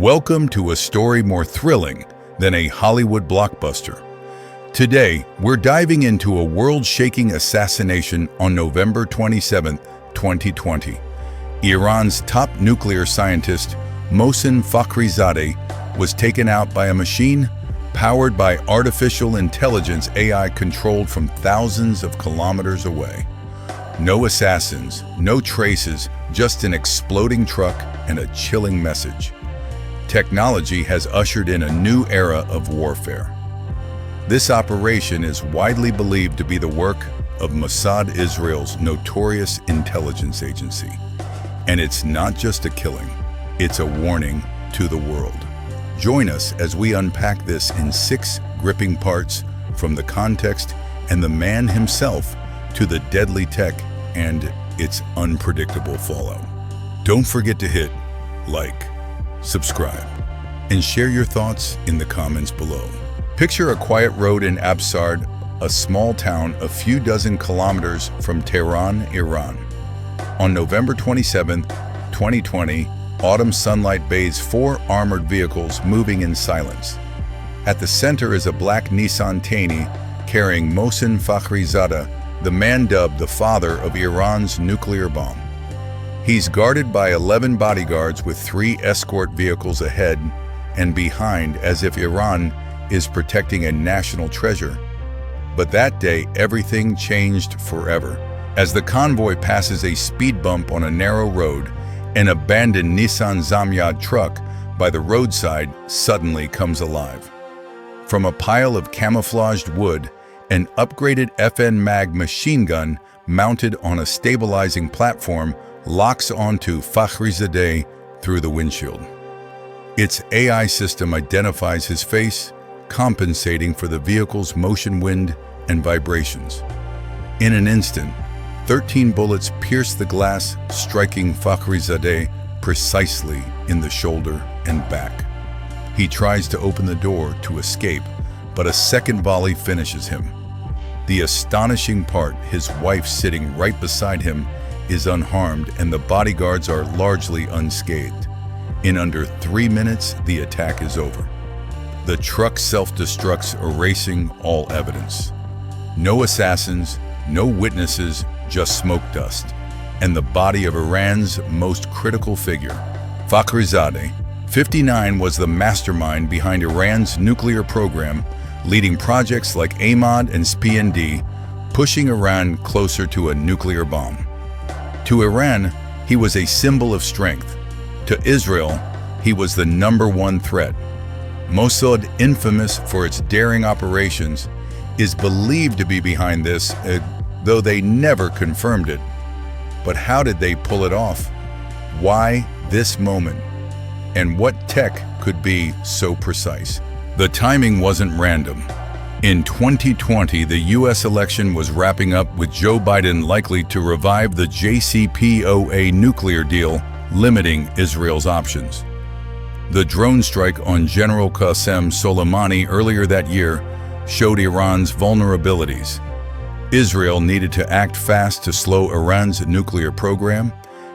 Welcome to a story more thrilling than a Hollywood blockbuster. Today, we're diving into a world-shaking assassination on November 27, 2020. Iran's top nuclear scientist, Mohsen Fakhrizadeh, was taken out by a machine powered by artificial intelligence AI controlled from thousands of kilometers away. No assassins, no traces, just an exploding truck and a chilling message. Technology has ushered in a new era of warfare. This operation is widely believed to be the work of Mossad, Israel's notorious intelligence agency. And it's not just a killing, it's a warning to the world. Join us as we unpack this in 6 gripping parts, from the context and the man himself to the deadly tech and its unpredictable fallout. Don't forget to hit like, subscribe, and share your thoughts in the comments below. Picture a quiet road in Absard, a small town a few dozen kilometers from Tehran, Iran. On November 27, 2020, autumn sunlight bathes 4 armored vehicles moving in silence. At the center is a black Nissan Tani carrying Mohsen Fakhrizadeh, the man dubbed the father of Iran's nuclear bomb. He's guarded by 11 bodyguards with 3 escort vehicles ahead and behind, as if Iran is protecting a national treasure. But that day, everything changed forever. As the convoy passes a speed bump on a narrow road, an abandoned Nissan Zamyad truck by the roadside suddenly comes alive. From a pile of camouflaged wood, an upgraded FN MAG machine gun mounted on a stabilizing platform locks onto Fakhrizadeh through the windshield. Its AI system identifies his face, compensating for the vehicle's motion, wind, and vibrations. In an instant, 13 bullets pierce the glass, striking Fakhrizadeh precisely in the shoulder and back. He tries to open the door to escape, but a second volley finishes him. The astonishing part, his wife sitting right beside him is unharmed and the bodyguards are largely unscathed. In under 3 minutes, the attack is over. The truck self-destructs, erasing all evidence. No assassins, no witnesses, just smoke dust, and the body of Iran's most critical figure. Fakhrizadeh, 59, was the mastermind behind Iran's nuclear program, leading projects like Ahmad and SPND, pushing Iran closer to a nuclear bomb. To Iran, he was a symbol of strength. To Israel, he was the #1 threat. Mossad, infamous for its daring operations, is believed to be behind this, though they never confirmed it. But how did they pull it off? Why this moment? And what tech could be so precise? The timing wasn't random. In 2020, the US election was wrapping up, with Joe Biden likely to revive the JCPOA nuclear deal, limiting Israel's options. The drone strike on General Qasem Soleimani earlier that year showed Iran's vulnerabilities. Israel needed to act fast to slow Iran's nuclear program,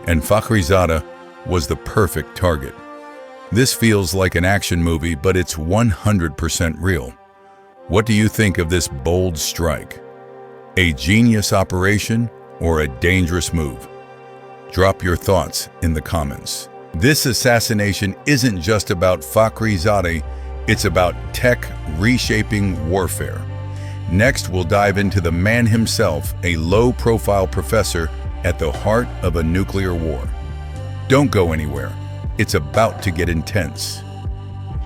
and Fakhrizadeh was the perfect target. This feels like an action movie, but it's 100% real. What do you think of this bold strike? A genius operation or a dangerous move? Drop your thoughts in the comments. This assassination isn't just about Fakhrizadeh, it's about tech reshaping warfare. Next, we'll dive into the man himself, a low-profile professor at the heart of a nuclear war. Don't go anywhere. It's about to get intense.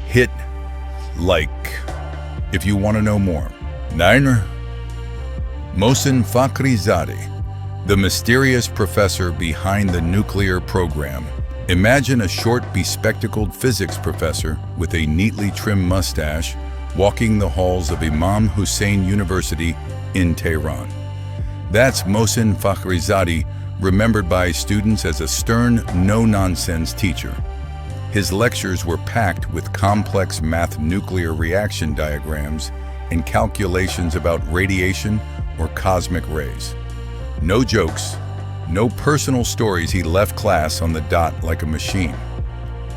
Hit like if you want to know more. Mohsen Fakhrizadeh, the mysterious professor behind the nuclear program. Imagine a short, bespectacled physics professor with a neatly trimmed mustache walking the halls of Imam Hussein University in Tehran. That's Mohsen Fakhrizadeh, remembered by students as a stern, no-nonsense teacher. His lectures were packed with complex math, nuclear reaction diagrams, and calculations about radiation or cosmic rays. No jokes, no personal stories. He left class on the dot like a machine.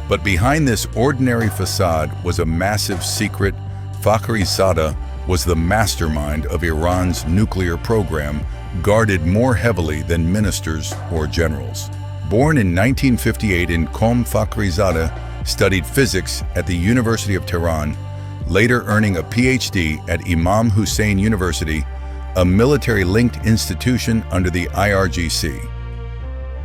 But behind this ordinary facade was a massive secret. Fakhrizadeh was the mastermind of Iran's nuclear program, guarded more heavily than ministers or generals. Born in 1958 in Qom, Fakhrizadeh studied physics at the University of Tehran, later earning a PhD at Imam Hussein University, a military-linked institution under the IRGC.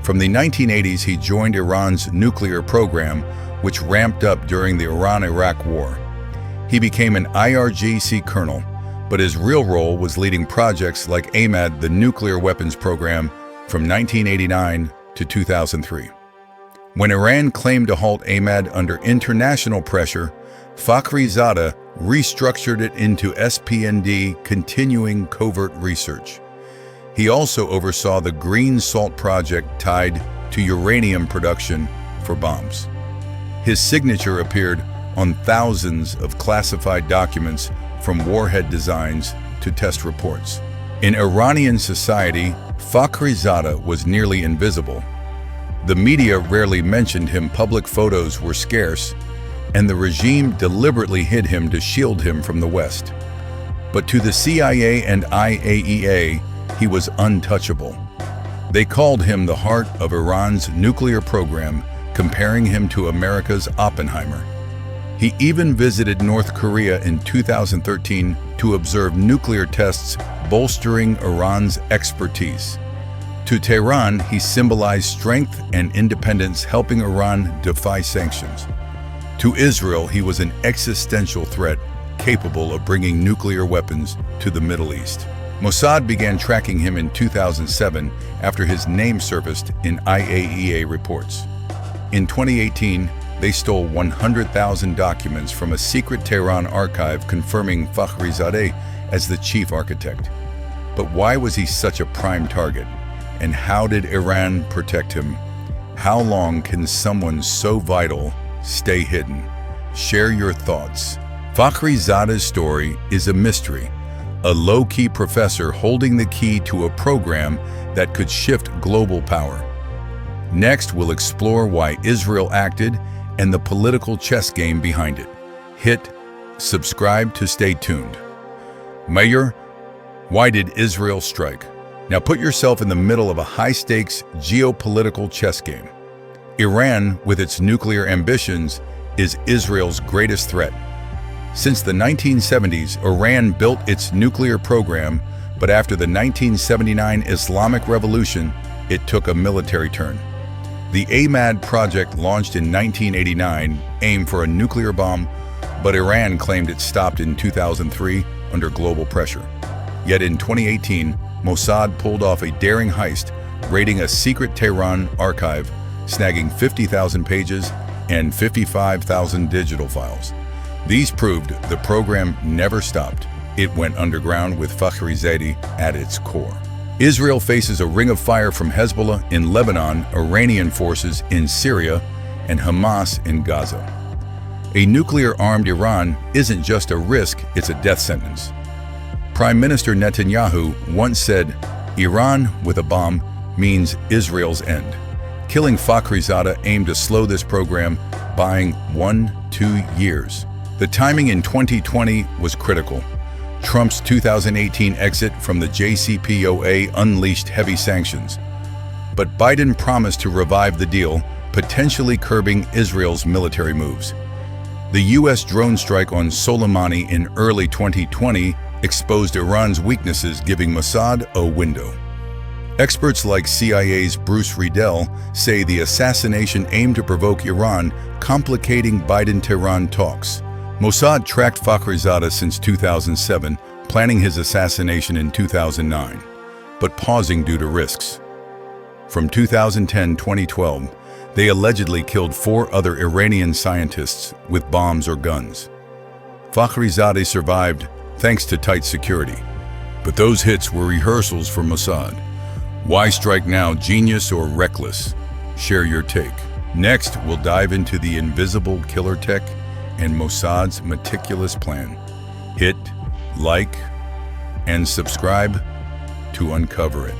From the 1980s, he joined Iran's nuclear program, which ramped up during the Iran-Iraq War. He became an IRGC colonel, but his real role was leading projects like AMAD, the nuclear weapons program, from 1989 to 2003. When Iran claimed to halt AMAD under international pressure, Fakhrizadeh restructured it into SPND, continuing covert research. He also oversaw the Green Salt project tied to uranium production for bombs. His signature appeared on thousands of classified documents, from warhead designs to test reports. In Iranian society, Fakhrizadeh was nearly invisible. The media rarely mentioned him, public photos were scarce, and the regime deliberately hid him to shield him from the West. But to the CIA and IAEA, he was untouchable. They called him the heart of Iran's nuclear program, comparing him to America's Oppenheimer. He even visited North Korea in 2013 to observe nuclear tests, bolstering Iran's expertise. To Tehran, he symbolized strength and independence, helping Iran defy sanctions. To Israel, he was an existential threat, capable of bringing nuclear weapons to the Middle East. Mossad began tracking him in 2007 after his name surfaced in IAEA reports. In 2018, they stole 100,000 documents from a secret Tehran archive, confirming Fakhrizadeh as the chief architect. But why was he such a prime target? And how did Iran protect him? How long can someone so vital stay hidden? Share your thoughts. Fakhrizadeh's story is a mystery, a low-key professor holding the key to a program that could shift global power. Next, we'll explore why Israel acted and the political chess game behind it. Hit subscribe to stay tuned. Mayor, why did Israel strike? Now put yourself in the middle of a high-stakes geopolitical chess game. Iran, with its nuclear ambitions, is Israel's greatest threat. Since the 1970s, Iran built its nuclear program, but after the 1979 Islamic Revolution, it took a military turn. The AMAD project, launched in 1989, aimed for a nuclear bomb, but Iran claimed it stopped in 2003 under global pressure. Yet in 2018, Mossad pulled off a daring heist, raiding a secret Tehran archive, snagging 50,000 pages and 55,000 digital files. These proved the program never stopped. It went underground with Fakhrizadeh at its core. Israel faces a ring of fire from Hezbollah in Lebanon, Iranian forces in Syria, and Hamas in Gaza. A nuclear-armed Iran isn't just a risk, it's a death sentence. Prime Minister Netanyahu once said, "Iran with a bomb means Israel's end." Killing Fakhrizadeh aimed to slow this program, buying 1-2 years. The timing in 2020 was critical. Trump's 2018 exit from the JCPOA unleashed heavy sanctions. But Biden promised to revive the deal, potentially curbing Israel's military moves. The U.S. drone strike on Soleimani in early 2020 exposed Iran's weaknesses, giving Mossad a window. Experts like CIA's Bruce Riedel say the assassination aimed to provoke Iran, complicating Biden-Tehran talks. Mossad tracked Fakhrizadeh since 2007, planning his assassination in 2009, but pausing due to risks. From 2010-2012, they allegedly killed 4 other Iranian scientists with bombs or guns. Fakhrizadeh survived thanks to tight security, but those hits were rehearsals for Mossad. Why strike now, genius or reckless? Share your take. Next, we'll dive into the invisible killer tech and Mossad's meticulous plan. Hit like and subscribe to uncover it.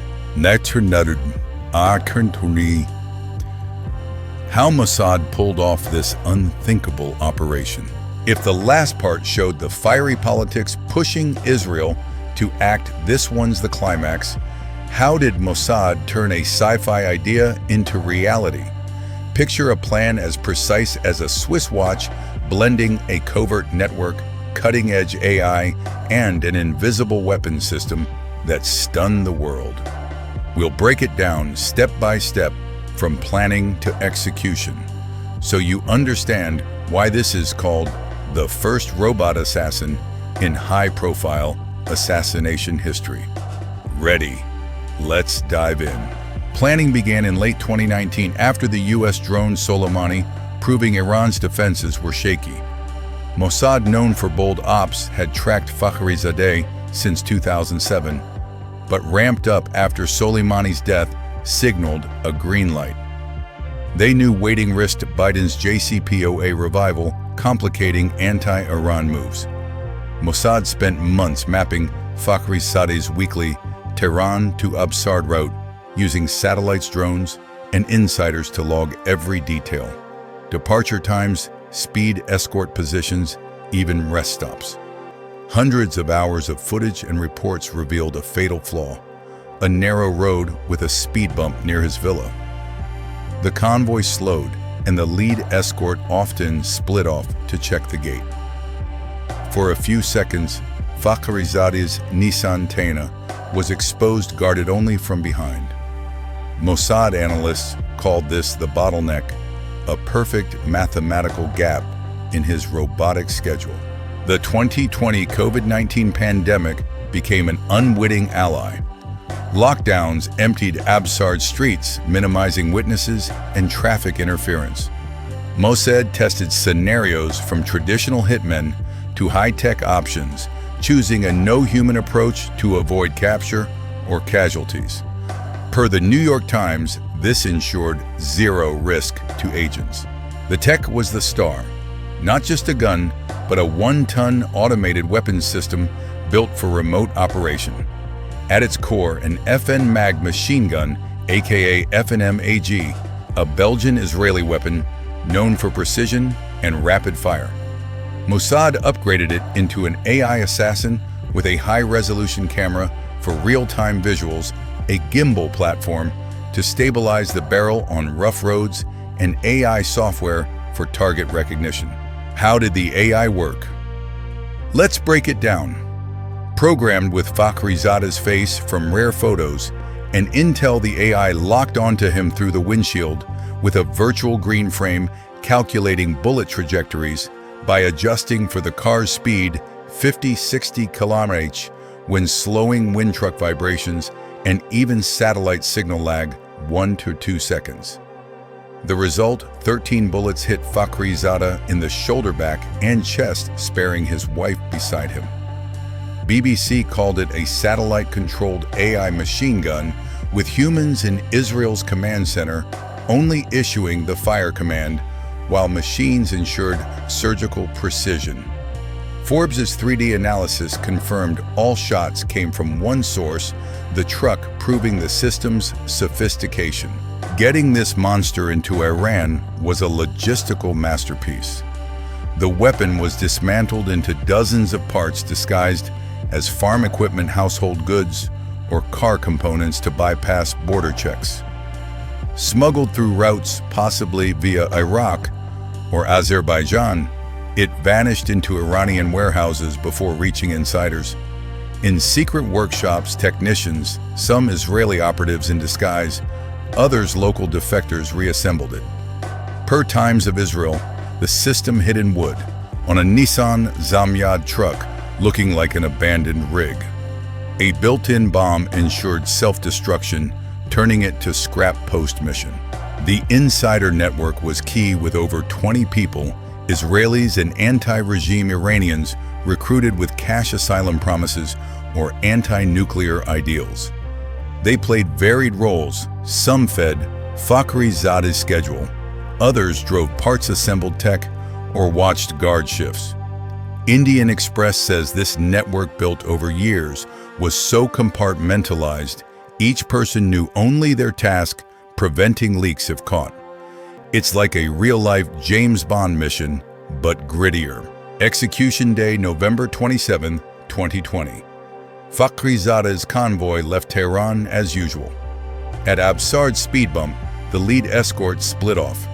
How Mossad pulled off this unthinkable operation. If the last part showed the fiery politics pushing Israel to act, this one's the climax. How did Mossad turn a sci-fi idea into reality? Picture a plan as precise as a Swiss watch, blending a covert network, cutting-edge AI, and an invisible weapons system that stunned the world. We'll break it down step by step, from planning to execution, so you understand why this is called the first robot assassin in high-profile assassination history. Ready? Let's dive in. Planning began in late 2019 after the U.S. droned Soleimani, proving Iran's defenses were shaky. Mossad, known for bold ops, had tracked Fakhrizadeh since 2007, but ramped up after Soleimani's death signaled a green light. They knew waiting risked Biden's JCPOA revival, complicating anti-Iran moves. Mossad spent months mapping Fakhrizadeh's weekly Tehran to Absard route, using satellites, drones, and insiders to log every detail. Departure times, speed, escort positions, even rest stops. Hundreds of hours of footage and reports revealed a fatal flaw: a narrow road with a speed bump near his villa. The convoy slowed, and the lead escort often split off to check the gate. For a few seconds, Fakhrizadeh's Nissan Tana was exposed, guarded only from behind. Mossad analysts called this the bottleneck, a perfect mathematical gap in his robotic schedule. The 2020 COVID-19 pandemic became an unwitting ally. Lockdowns emptied Absard streets, minimizing witnesses and traffic interference. Mossad tested scenarios from traditional hitmen to high-tech options, choosing a no-human approach to avoid capture or casualties. Per the New York Times, this ensured zero risk to agents. The tech was the star, not just a gun, but a 1-ton automated weapons system built for remote operation. At its core, an FN Mag machine gun, aka FNM-AG, a Belgian-Israeli weapon known for precision and rapid fire. Mossad upgraded it into an AI assassin with a high-resolution camera for real-time visuals, a gimbal platform to stabilize the barrel on rough roads, and AI software for target recognition. How did the AI work? Let's break it down. Programmed with Fakhrizadeh's face from rare photos, and Intel, the AI locked onto him through the windshield with a virtual green frame, calculating bullet trajectories by adjusting for the car's speed 50-60 km/h when slowing wind truck vibrations, and even satellite signal lag 1 to 2 seconds. The result, 13 bullets hit Fakhrizadeh in the shoulder, back, and chest, sparing his wife beside him. BBC called it a satellite-controlled AI machine gun, with humans in Israel's command center only issuing the fire command, while machines ensured surgical precision. Forbes' 3D analysis confirmed all shots came from one source, the truck, proving the system's sophistication. Getting this monster into Iran was a logistical masterpiece. The weapon was dismantled into dozens of parts disguised as farm equipment, household goods, or car components to bypass border checks. Smuggled through routes possibly via Iraq or Azerbaijan, it vanished into Iranian warehouses before reaching insiders. In secret workshops, technicians, some Israeli operatives in disguise, others local defectors, reassembled it. Per Times of Israel, the system hid in wood, on a Nissan Zamyad truck, looking like an abandoned rig. A built-in bomb ensured self-destruction, turning it to scrap post-mission. The insider network was key, with over 20 people, Israelis and anti-regime Iranians, recruited with cash asylum promises or anti-nuclear ideals. They played varied roles. Some fed Fakhrizadeh's schedule, others drove parts, assembled tech, or watched guard shifts. Indian Express says this network, built over years, was so compartmentalized, each person knew only their task, preventing leaks if caught. It's like a real-life James Bond mission, but grittier. Execution day, November 27, 2020. Fakhrizadeh's convoy left Tehran as usual. At Absard's speed bump, the lead escort split off.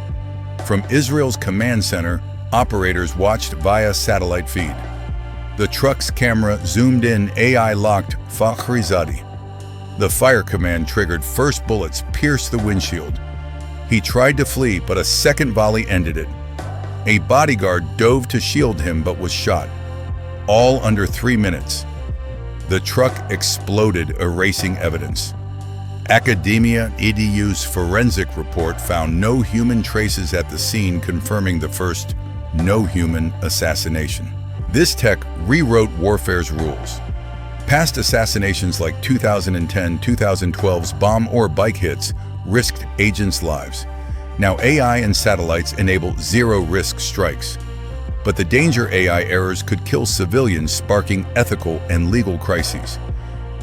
From Israel's command center, operators watched via satellite feed. The truck's camera zoomed in AI-locked Fakhrizadeh. The fire command triggered, first bullets pierced the windshield. He tried to flee, but a second volley ended it. A bodyguard dove to shield him but was shot. All under 3 minutes. The truck exploded, erasing evidence. Academia EDU's forensic report found no human traces at the scene, confirming the first no-human assassination. This tech rewrote warfare's rules. Past assassinations like 2010-2012's bomb or bike hits risked agents' lives. Now AI and satellites enable zero-risk strikes. But the danger: AI errors could kill civilians, sparking ethical and legal crises.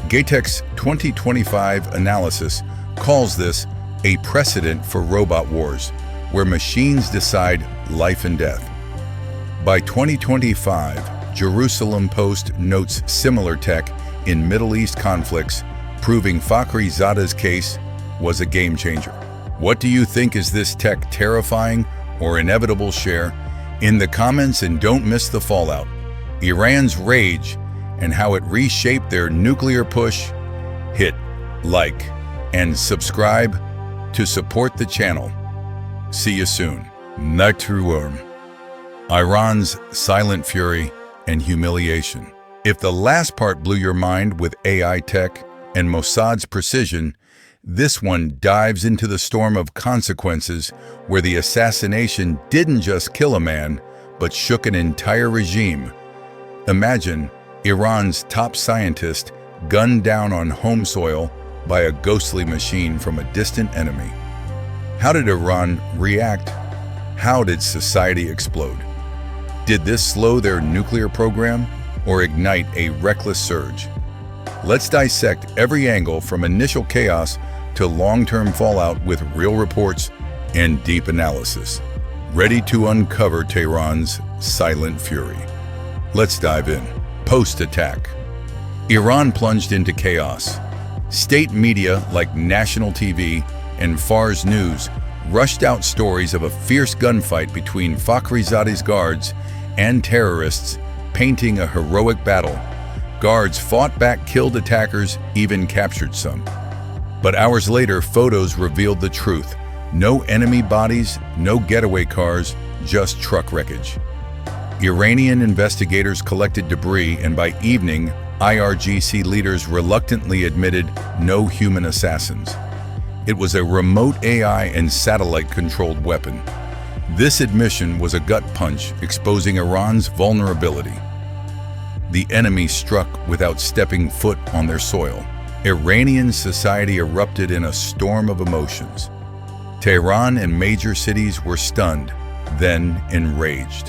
GATEC's 2025 analysis calls this a precedent for robot wars, where machines decide life and death. By 2025, Jerusalem Post notes similar tech in Middle East conflicts, proving Fakhrizadeh's case was a game changer. What do you think? Is this tech terrifying or inevitable? Share in the comments and don't miss the fallout. Iran's rage and how it reshaped their nuclear push. Hit like and subscribe to support the channel. See you soon. Meticulous. Iran's silent fury and humiliation. If the last part blew your mind with AI tech and Mossad's precision, this one dives into the storm of consequences where the assassination didn't just kill a man, but shook an entire regime. Imagine Iran's top scientist gunned down on home soil by a ghostly machine from a distant enemy. How did Iran react? How did society explode? Did this slow their nuclear program or ignite a reckless surge? Let's dissect every angle, from initial chaos to long-term fallout, with real reports and deep analysis. Ready to uncover Tehran's silent fury. Let's dive in. Post-attack. Iran plunged into chaos. State media like national TV and Fars News rushed out stories of a fierce gunfight between Fakhrizadeh's guards and terrorists, painting a heroic battle. Guards fought back, killed attackers, even captured some. But hours later, photos revealed the truth. No enemy bodies, no getaway cars, just truck wreckage. Iranian investigators collected debris, and by evening, IRGC leaders reluctantly admitted no human assassins. It was a remote AI and satellite-controlled weapon. This admission was a gut punch, exposing Iran's vulnerability. The enemy struck without stepping foot on their soil. Iranian society erupted in a storm of emotions. Tehran and major cities were stunned, then enraged.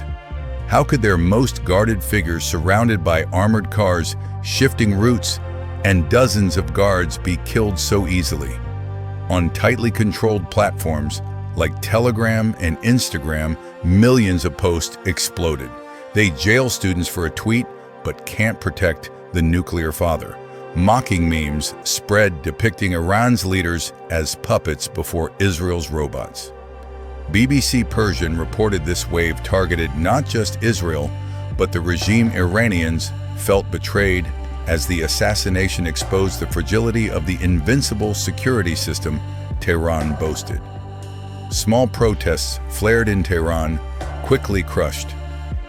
How could their most guarded figures, surrounded by armored cars, shifting routes, and dozens of guards, be killed so easily? On tightly controlled platforms like Telegram and Instagram, millions of posts exploded. They jail students for a tweet, but can't protect the nuclear father. Mocking memes spread depicting Iran's leaders as puppets before Israel's robots. BBC Persian reported this wave targeted not just Israel, but the regime. Iranians felt betrayed as the assassination exposed the fragility of the invincible security system Tehran boasted. Small protests flared in Tehran, quickly crushed,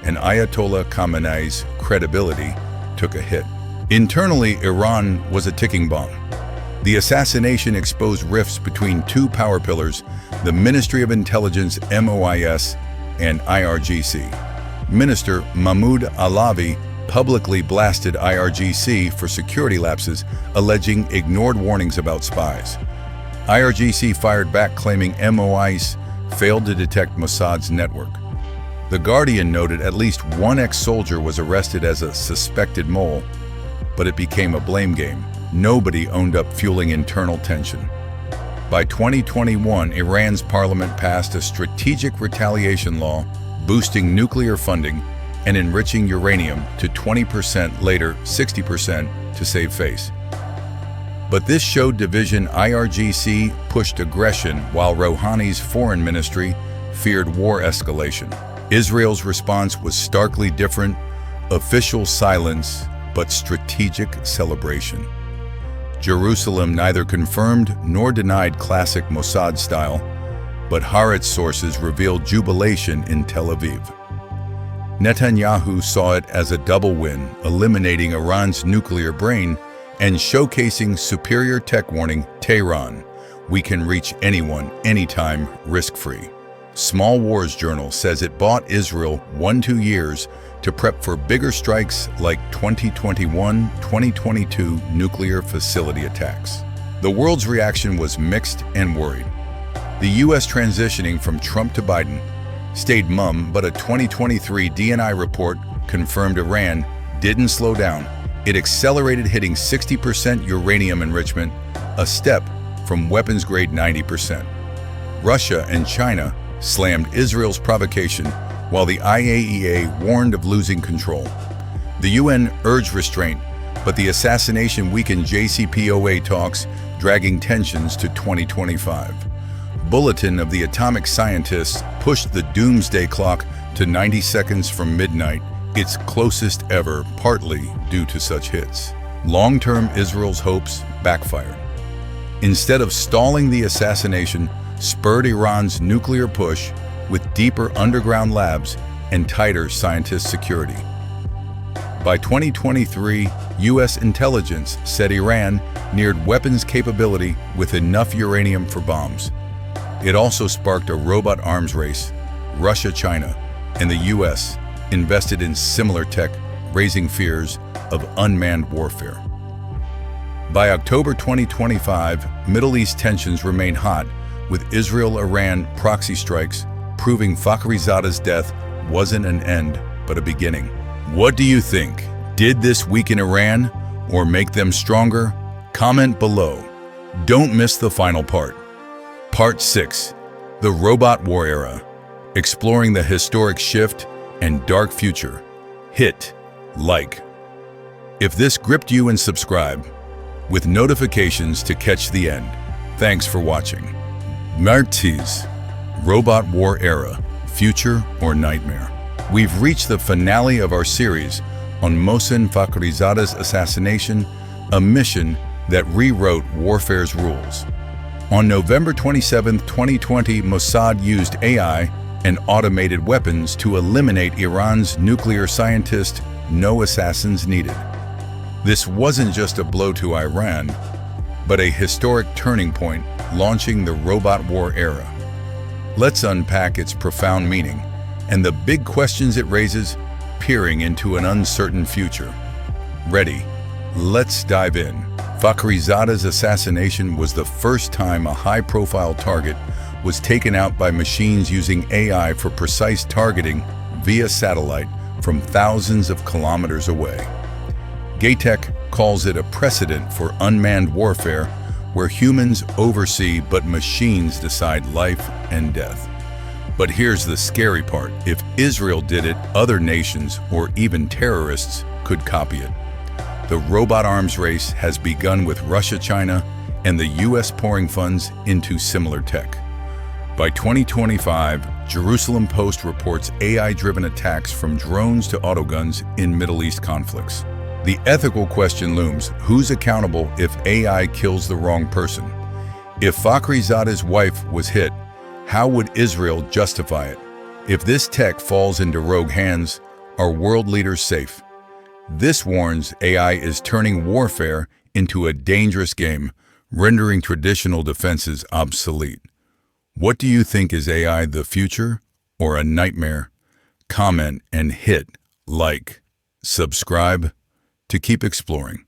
and Ayatollah Khamenei's credibility took a hit. Internally, Iran was a ticking bomb. The assassination exposed rifts between two power pillars, the Ministry of Intelligence MOIS and IRGC. Minister Mahmoud Alavi publicly blasted IRGC for security lapses, alleging ignored warnings about spies. IRGC fired back, claiming MOIS failed to detect Mossad's network. The Guardian noted at least one ex-soldier was arrested as a suspected mole, but it became a blame game. Nobody owned up, fueling internal tension. By 2021, Iran's parliament passed a strategic retaliation law, boosting nuclear funding and enriching uranium to 20%, later 60%, to save face. But this showed division. IRGC pushed aggression while Rouhani's foreign ministry feared war escalation. Israel's response was starkly different: official silence, but strategic celebration. Jerusalem neither confirmed nor denied classic Mossad style, but Haaretz sources revealed jubilation in Tel Aviv. Netanyahu saw it as a double win, eliminating Iran's nuclear brain and showcasing superior tech, warning Tehran, "We can reach anyone, anytime, risk-free." Small Wars Journal says it bought Israel 1-2 years to prep for bigger strikes like 2021-2022 nuclear facility attacks. The world's reaction was mixed and worried. The U.S. transitioning from Trump to Biden stayed mum, but a 2023 DNI report confirmed Iran didn't slow down. It accelerated, hitting 60% uranium enrichment, a step from weapons-grade 90%. Russia and China slammed Israel's provocation, while the IAEA warned of losing control. The UN urged restraint, but the assassination weakened JCPOA talks, dragging tensions to 2025. Bulletin of the Atomic Scientists pushed the doomsday clock to 90 seconds from midnight, its closest ever, partly due to such hits. Long-term Israel's hopes backfired. Instead of stalling, the assassination spurred Iran's nuclear push with deeper underground labs and tighter scientist security. By 2023, U.S. intelligence said Iran neared weapons capability with enough uranium for bombs. It also sparked a robot arms race. Russia, China, and the U.S. invested in similar tech, raising fears of unmanned warfare. By October 2025, Middle East tensions remain hot, with Israel-Iran proxy strikes proving Fakhrizadeh's death wasn't an end, but a beginning. What do you think? Did this weaken Iran or make them stronger? Comment below. Don't miss the final part. Part 6, the Robot War Era, exploring the historic shift and dark future. Hit like if this gripped you, and subscribe with notifications to catch the end. Thanks for watching. Martiz, Robot War Era, Future or Nightmare? We've reached the finale of our series on Mohsen Fakhrizadeh's assassination, a mission that rewrote warfare's rules. On November 27, 2020, Mossad used AI and automated weapons to eliminate Iran's nuclear scientist. No assassins needed. This wasn't just a blow to Iran, but a historic turning point, launching the Robot War Era. Let's unpack its profound meaning and the big questions it raises, peering into an uncertain future. Ready? Let's dive in. Fakhrizadeh's assassination was the first time a high-profile target was taken out by machines using AI for precise targeting via satellite from thousands of kilometers away. Gaytech calls it a precedent for unmanned warfare, where humans oversee but machines decide life and death. But here's the scary part: if Israel did it, other nations or even terrorists could copy it. The robot arms race has begun, with Russia, China, and the U.S. pouring funds into similar tech. By 2025, Jerusalem Post reports AI-driven attacks from drones to autoguns in Middle East conflicts. The ethical question looms: who's accountable if AI kills the wrong person? If Fakhrizadeh's wife was hit, how would Israel justify it? If this tech falls into rogue hands, are world leaders safe? This warns AI is turning warfare into a dangerous game, rendering traditional defenses obsolete. What do you think? Is AI the future or a nightmare? Comment and hit like, subscribe to keep exploring.